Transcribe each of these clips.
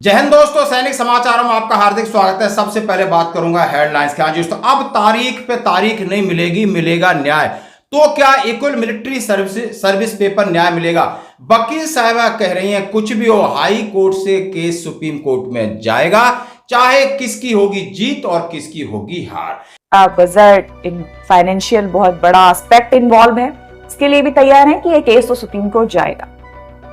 जय हिंद दोस्तों, सैनिक समाचारों में आपका हार्दिक स्वागत है। सबसे पहले बात करूंगा हेडलाइंस की। हाँ जी दोस्तों, अब तारीख पे तारीख नहीं मिलेगी, मिलेगा न्याय। तो क्या इक्वल मिलिट्री सर्विस पेपर न्याय मिलेगा? वकील साहिबा कह रही हैं कुछ भी हो, हाई कोर्ट से केस सुप्रीम कोर्ट में जाएगा, चाहे किसकी होगी जीत और किसकी होगी हार। बजट इन फाइनेंशियल बहुत बड़ा एस्पेक्ट इन्वॉल्व है, इसके लिए भी तैयार है कि ये केस तो सुप्रीम कोर्ट जाएगा।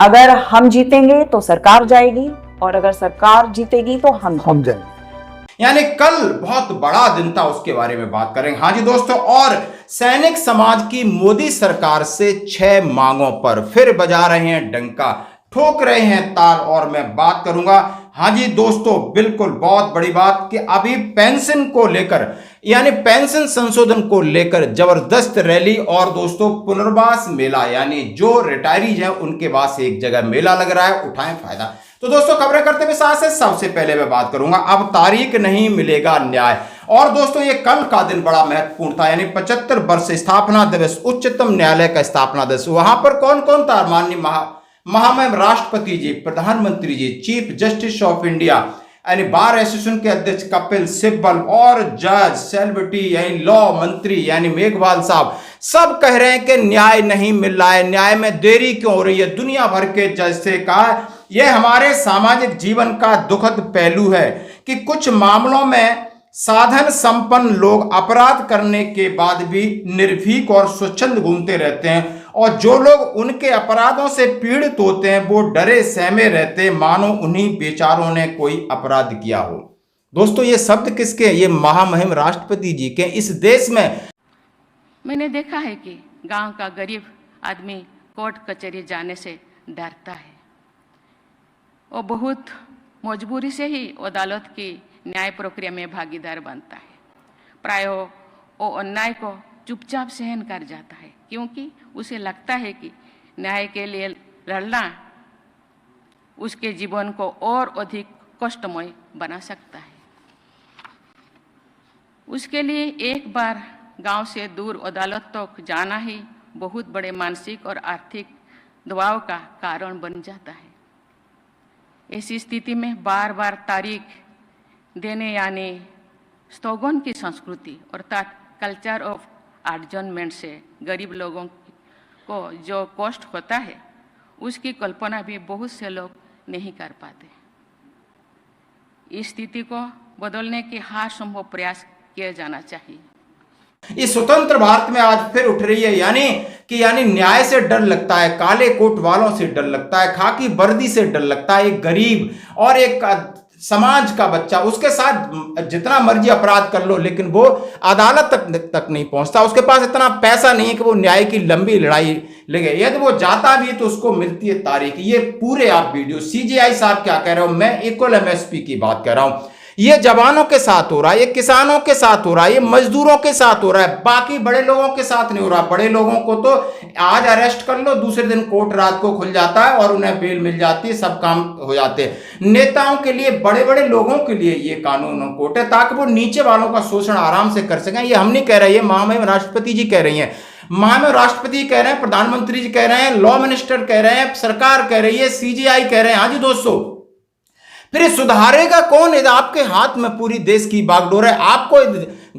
अगर हम जीतेंगे तो सरकार जाएगी और अगर सरकार जीतेगी तो हम जाएंगे। यानी कल बहुत बड़ा दिन था, उसके बारे में बात करेंगे। हाँ जी दोस्तों, और सैनिक समाज की मोदी सरकार से 6 मांगों पर फिर बजा रहे हैं डंका, ठोक रहे हैं ताल, और मैं बात करूंगा हाँ जी दोस्तों बिल्कुल बहुत बड़ी बात कि अभी पेंशन को लेकर यानी पेंशन संशोधन को लेकर जबरदस्त रैली और दोस्तों पुनर्वास मेला, यानी जो रिटायरीज हैं उनके पास एक जगह मेला लग रहा है, उठाएं फायदा। तो दोस्तों खबरें करते हुए साथ से सबसे पहले मैं बात करूंगा अब तारीख नहीं मिलेगा न्याय। और दोस्तों ये कल का दिन बड़ा महत्वपूर्ण था, यानी 75 वर्ष स्थापना दिवस, उच्चतम न्यायालय का स्थापना दिवस। वहां पर कौन कौन था? माननीय महामहिम राष्ट्रपति जी, प्रधानमंत्री जी, चीफ जस्टिस ऑफ इंडिया यानी बार एसोसिएशन के अध्यक्ष कपिल सिब्बल और जज सेलिब्रिटी यानी लॉ मंत्री यानी मेघवाल साहब, सब कह रहे हैं कि न्याय नहीं मिल रहा है, न्याय में देरी क्यों हो रही है। दुनिया भर के जज से कहा यह हमारे सामाजिक जीवन का दुखद पहलू है कि कुछ मामलों में साधन संपन्न लोग अपराध करने के बाद भी निर्भीक और स्वच्छंद घूमते रहते हैं, और जो लोग उनके अपराधों से पीड़ित होते हैं वो डरे सहमे रहते मानो उन्हीं बेचारों ने कोई अपराध किया हो। दोस्तों ये शब्द किसके? ये महामहिम राष्ट्रपति जी के। इस देश में मैंने देखा है कि गांव का गरीब आदमी कोर्ट कचहरी जाने से डरता है, वो बहुत मजबूरी से ही अदालत की न्याय प्रक्रिया में भागीदार बनता है। प्राय वो अन्याय को चुपचाप सहन कर जाता है, क्योंकि उसे लगता है कि न्याय के लिए लड़ना उसके जीवन को और अधिक कष्टमय बना सकता है। उसके लिए एक बार गांव से दूर अदालत तक जाना ही बहुत बड़े मानसिक और आर्थिक दबाव का कारण बन जाता है। ऐसी स्थिति में बार बार तारीख देने यानी स्थगन की संस्कृति अर्थात कल्चर ऑफ एडजर्नमेंट से गरीब लोगों को जो कष्ट होता है उसकी कल्पना भी बहुत से लोग नहीं कर पाते। इस स्थिति को बदलने के हर संभव प्रयास किया जाना चाहिए। इस स्वतंत्र भारत में आज फिर उठ रही है, यानी न्याय से डर लगता है, काले कोट वालों से डर लगता है, खाकी वर्दी से डर लगता है। एक गरीब और एक समाज का बच्चा, उसके साथ जितना मर्जी अपराध कर लो लेकिन वो अदालत तक नहीं पहुंचता। उसके पास इतना पैसा नहीं है कि वो न्याय की लंबी लड़ाई लगे। यदि वो जाता भी है तो उसको मिलती है तारीख। ये पूरे आप वीडियो सीजेआई साहब क्या कह रहे हो, मैं इक्वल एमएसपी की बात कर रहा हूं। ये जवानों के साथ हो रहा है, ये किसानों के साथ हो रहा है, ये मजदूरों के साथ हो रहा है, बाकी बड़े लोगों के साथ नहीं हो रहा। बड़े लोगों को तो आज अरेस्ट कर लो, दूसरे दिन कोर्ट रात को खुल जाता है और उन्हें बेल मिल जाती है, सब काम हो जाते हैं। नेताओं के लिए, बड़े बड़े लोगों के लिए ये कानून और कोर्ट है ताकि वो नीचे वालों का शोषण आराम से कर सकें। ये हम नहीं कह रहे, ये महामहिम राष्ट्रपति जी कह रही हैं, महामहिम राष्ट्रपति कह रहे हैं, प्रधानमंत्री जी कह रहे हैं, लॉ मिनिस्टर कह रहे हैं, सरकार कह रही है, सीजीआई कह रहे हैं। हाँ जी दोस्तों, फिर सुधारेगा कौन? यदि आपके हाथ में पूरी देश की बागडोर है, आपको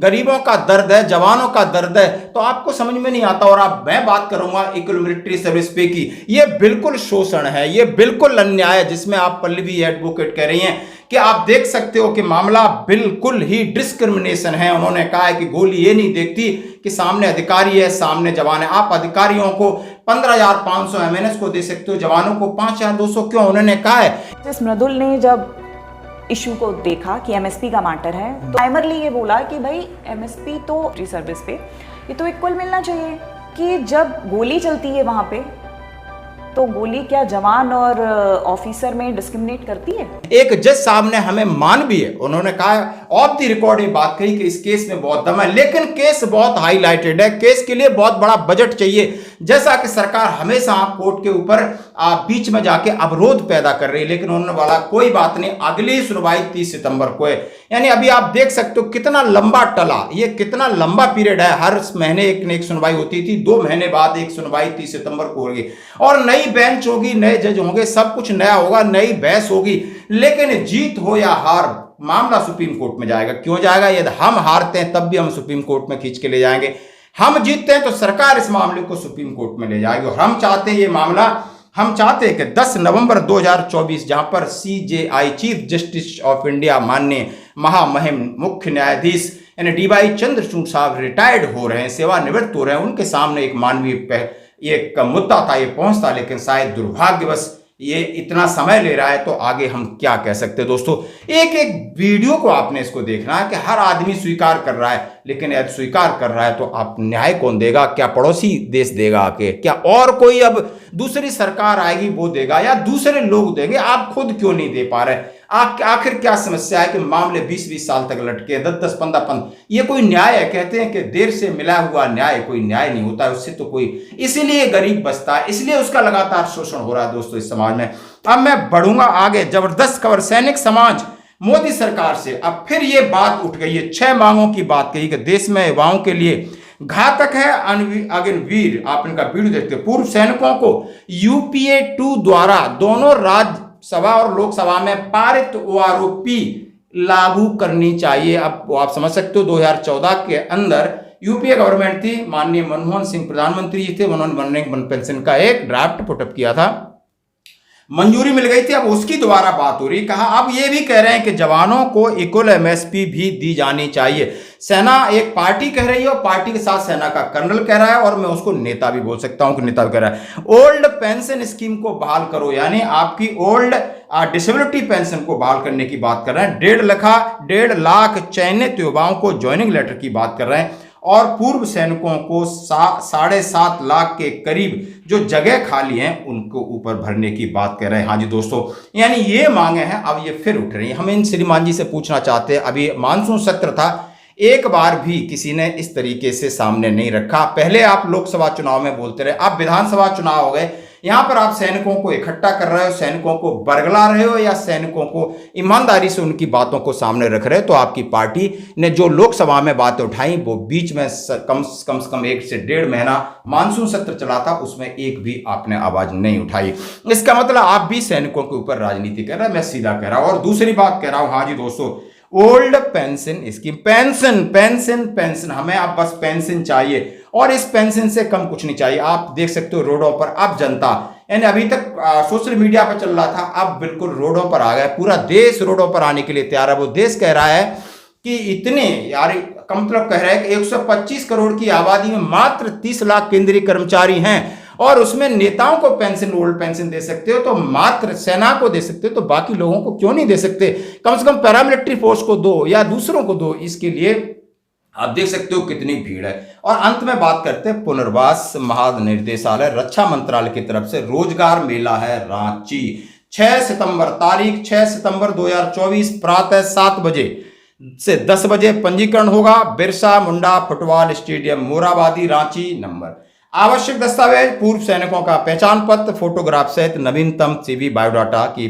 गरीबों का दर्द है, जवानों का दर्द है, तो आपको समझ में नहीं आता। और अब मैं बात करूंगा इक्वल मिलिट्री सर्विस पे की। ये बिल्कुल शोषण है, ये बिल्कुल अन्याय है, जिसमें आप पल्लवी एडवोकेट कह रही हैं कि आप देख सकते हो कि मामला बिल्कुल ही डिस्क्रिमिनेशन है। उन्होंने कहा है कि गोली ये नहीं देखती कि सामने अधिकारी है, सामने जवान है। आप अधिकारियों को 15,500 एमएनएस को दे सकते हो, जवानों को 5,200 क्यों? उन्होंने कहा है। जिस मृदुल ने जब इशू को देखा कि एमएसपी का मैटर है तो प्राइमरली ये बोला कि भाई एमएसपी तो फ्री सर्विस पे ये तो इक्वल मिलना चाहिए, कि जब गोली चलती है वहां पे तो गोली क्या जवान और ऑफिसर में डिस्क्रिमिनेट करती है? एक जज साहब ने हमें मान भी है, उन्होंने कहा ऑफ द रिकॉर्ड ये बात कही कि इस केस में बहुत दम है, लेकिन केस बहुत हाईलाइटेड है, केस के लिए बहुत बड़ा बजट चाहिए। जैसा कि सरकार हमेशा कोर्ट के ऊपर बीच में जाके अवरोध पैदा कर रही है, लेकिन उन्होंने बोला कोई बात नहीं, अगली सुनवाई 30 सितंबर को है। यानी अभी आप देख सकते हो कितना लंबा टला, ये कितना लंबा पीरियड है। हर महीने एक न एक सुनवाई होती थी, 2 महीने बाद एक सुनवाई 30 सितंबर को होगी और नई बेंच होगी, नए जज होंगे, सब कुछ नया होगा, नई बहस होगी। लेकिन जीत हो या हार, मामला सुप्रीम कोर्ट में जाएगा। क्यों जाएगा? यदि हम हारते हैं तब भी हम सुप्रीम कोर्ट में खींच के ले जाएंगे, हम जीतते हैं तो सरकार इस मामले को सुप्रीम कोर्ट में ले जाएगी। और हम चाहते हैं ये मामला, हम चाहते हैं कि 10 नवंबर 2024 जहां पर CJI chief justice of India माननीय महामहिम मुख्य न्यायाधीश यानी DY चंद्रचूड़ साहब रिटायर्ड हो रहे हैं, सेवानिवृत्त हो रहे हैं, उनके सामने एक मानवीय एक मुद्दा था, ये पहुंचता, लेकिन शायद दुर्भाग्यवश ये इतना समय ले रहा है। तो आगे हम क्या कह सकते हैं दोस्तों? एक एक वीडियो को आपने इसको देखना है कि हर आदमी स्वीकार कर रहा है, लेकिन यदि स्वीकार कर रहा है तो आप न्याय कौन देगा? क्या पड़ोसी देश देगा आके? क्या और कोई अब दूसरी सरकार आएगी वो देगा या दूसरे लोग देंगे? आप खुद क्यों नहीं दे पा रहे? आखिर क्या समस्या है कि मामले 20-20 साल तक लटके, 10-10, 15-15, ये कोई न्याय है? कहते हैं कि देर से मिला हुआ न्याय कोई न्याय नहीं होता है, उससे तो कोई, इसीलिए गरीब बचता है, इसलिए उसका लगातार शोषण हो रहा है दोस्तों इस समाज में। अब मैं बढ़ूंगा आगे, जबरदस्त खबर, सैनिक समाज मोदी सरकार से अब फिर ये बात उठ गई है, 6 मांगों की बात कही कि देश में युवाओं के लिए घातक है अग्निवीर। आप इनका वीडियो देखते हैं। पूर्व सैनिकों को UPA 2 द्वारा दोनों राज्यसभा और लोकसभा में पारित OROP लागू करनी चाहिए। अब आप समझ सकते हो 2014 के अंदर UPA गवर्नमेंट थी, माननीय मनमोहन सिंह प्रधानमंत्री थे, उन्होंने वन पेंशन का एक ड्राफ्ट पुटअप किया था, मंजूरी मिल गई थी, अब उसकी दोबारा बात हो रही। कहा अब ये भी कह रहे हैं कि जवानों को इक्वल MSP भी दी जानी चाहिए। सेना एक पार्टी कह रही है और पार्टी के साथ सेना का कर्नल कह रहा है, और मैं उसको नेता भी बोल सकता हूं कि नेता भी कह रहा है। ओल्ड पेंशन स्कीम को बहाल करो, यानी आपकी ओल्ड डिसेबिलिटी पेंशन को बहाल करने की बात कर रहे हैं। 1.5 लाख चयनित युवाओं को ज्वाइनिंग लेटर की बात कर रहे हैं, और पूर्व सैनिकों को 7.5 लाख के करीब जो जगह खाली हैं उनको ऊपर भरने की बात कर रहे हैं। हाँ जी दोस्तों, यानी ये मांगे हैं, अब ये फिर उठ रही हैं। हम इन श्रीमान जी से पूछना चाहते हैं, अभी मानसून सत्र था, एक बार भी किसी ने इस तरीके से सामने नहीं रखा। पहले आप लोकसभा चुनाव में बोलते रहे, अब विधानसभा चुनाव हो गए, यहां पर आप सैनिकों को इकट्ठा कर रहे हो, सैनिकों को बरगला रहे हो, या सैनिकों को ईमानदारी से उनकी बातों को सामने रख रहे हो। तो आपकी पार्टी ने जो लोकसभा में बातें उठाई, वो बीच में कम से कम 1 से 1.5 महीना मानसून सत्र चला था, उसमें एक भी आपने आवाज नहीं उठाई। इसका मतलब आप भी सैनिकों के ऊपर राजनीति कर रहे हैं, मैं सीधा कह रहा हूं। और दूसरी बात कह रहा हूं, हाँ जी दोस्तों, ओल्ड पेंशन स्कीम, पेंशन हमें अब बस पेंशन चाहिए, और इस पेंशन से कम कुछ नहीं चाहिए। आप देख सकते हो रोडों पर अब जनता, यानी अभी तक सोशल मीडिया पर चल रहा था, अब बिल्कुल रोडों पर आ गया, पूरा देश रोडों पर आने के लिए तैयार है। वो देश कह रहा है कि इतने यार का मतलब कह रहा है कि 125 करोड़ की आबादी में मात्र 30 लाख केंद्रीय कर्मचारी हैं, और उसमें नेताओं को पेंशन, ओल्ड पेंशन दे सकते हो तो मात्र सेना को दे सकते हो, तो बाकी लोगों को क्यों नहीं दे सकते? कम से कम पैरामिलिट्री फोर्स को दो या दूसरों को दो। इसके लिए आप देख सकते हो कितनी भीड़ है। और अंत में बात करते हैं पुनर्वास महानिदेशालय, रक्षा मंत्रालय की तरफ से रोजगार मेला है रांची, 6 सितंबर, तारीख 6 सितंबर 2024, प्रातः 7 बजे से 10 बजे पंजीकरण होगा। Birsa Munda football stadium, Morabadi, Ranchi. Number, आवश्यक दस्तावेज, पूर्व सैनिकों का पहचान पत्र, फोटोग्राफ सहित नवीनतम CV, बायोडाटा की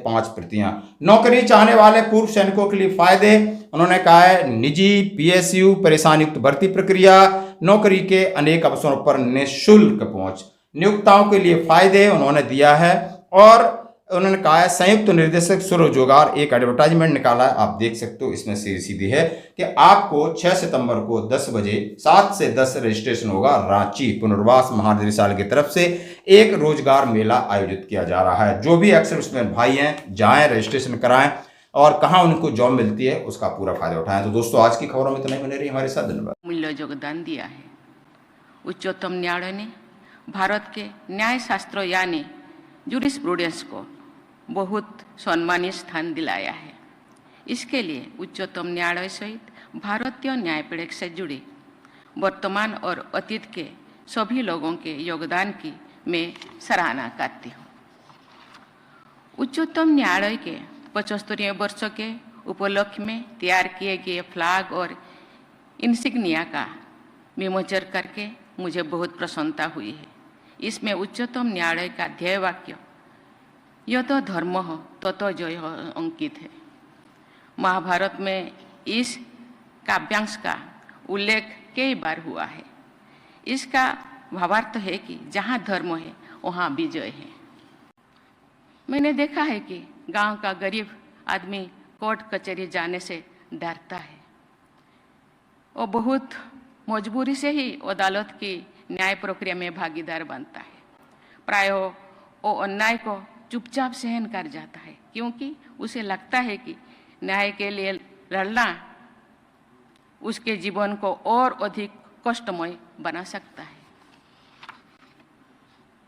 5 प्रतियां। नौकरी चाहने वाले पूर्व सैनिकों के लिए फायदे, उन्होंने कहा है निजी PSU, परेशानी युक्त भर्ती प्रक्रिया, नौकरी के अनेक अवसरों पर निःशुल्क पहुंच, नियोक्ताओं के लिए फायदे उन्होंने दिया है। और उन्होंने कहा है संयुक्त निर्देशक स्वरोजगार एक एडवर्टाइजमेंट निकाला है, आप देख सकते हो, इसमें सीधी है कि आपको 6 सितंबर को 10 बजे 7 से 10 रजिस्ट्रेशन होगा। रांची पुनर्वास महानिदेशालय की तरफ से एक रोजगार मेला आयोजित किया जा रहा है। जो भी एक्स सर्विसमैन भाई हैं, जाएं, रजिस्ट्रेशन कराएं, और कहां उनको जॉब मिलती है उसका पूरा फायदा उठाएं। तो दोस्तों आज की खबरों में इतना ही, बने रही हमारे साथ। धन्यवाद। मूल्य योगदान दिया है। उच्चतम न्यायालय ने भारत के न्याय शास्त्र यानी जूरिस्प्रूडेंस को बहुत सम्मानित स्थान दिलाया है। इसके लिए उच्चतम न्यायालय सहित भारतीय न्यायपीठ से जुड़े वर्तमान और अतीत के सभी लोगों के योगदान की मैं सराहना करती हूँ। उच्चतम न्यायालय के 75वें वर्ष के उपलक्ष्य में तैयार किए गए फ्लैग और इंसिग्निया का विमोचन करके मुझे बहुत प्रसन्नता हुई है। इसमें उच्चतम न्यायालय का ध्येय वाक्य यह तो धर्म हो तो जय हो अंकित है। महाभारत में इस काव्यांश का उल्लेख कई बार हुआ है। इसका भावार्थ है कि जहाँ धर्म है वहाँ विजय है। मैंने देखा है कि गांव का गरीब आदमी कोर्ट कचहरी जाने से डरता है। वो बहुत मजबूरी से ही अदालत की न्याय प्रक्रिया में भागीदार बनता है। प्रायः वो अन्याय को चुपचाप सहन कर जाता है, क्योंकि उसे लगता है कि न्याय के लिए लड़ना उसके जीवन को और अधिक कष्टमय बना सकता है।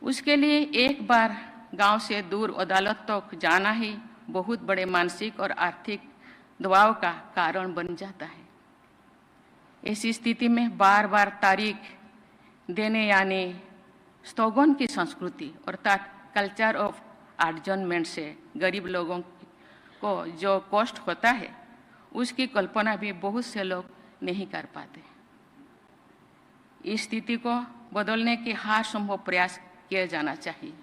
उसके लिए एक बार गांव से दूर अदालत तक जाना ही बहुत बड़े मानसिक और आर्थिक दबाव का कारण बन जाता है। ऐसी स्थिति में बार बार तारीख देने यानी स्थगन की संस्कृति अर्थात कल्चर ऑफ एडजर्नमेंट से गरीब लोगों को जो कष्ट होता है उसकी कल्पना भी बहुत से लोग नहीं कर पाते। इस स्थिति को बदलने के हर संभव प्रयास किया जाना चाहिए।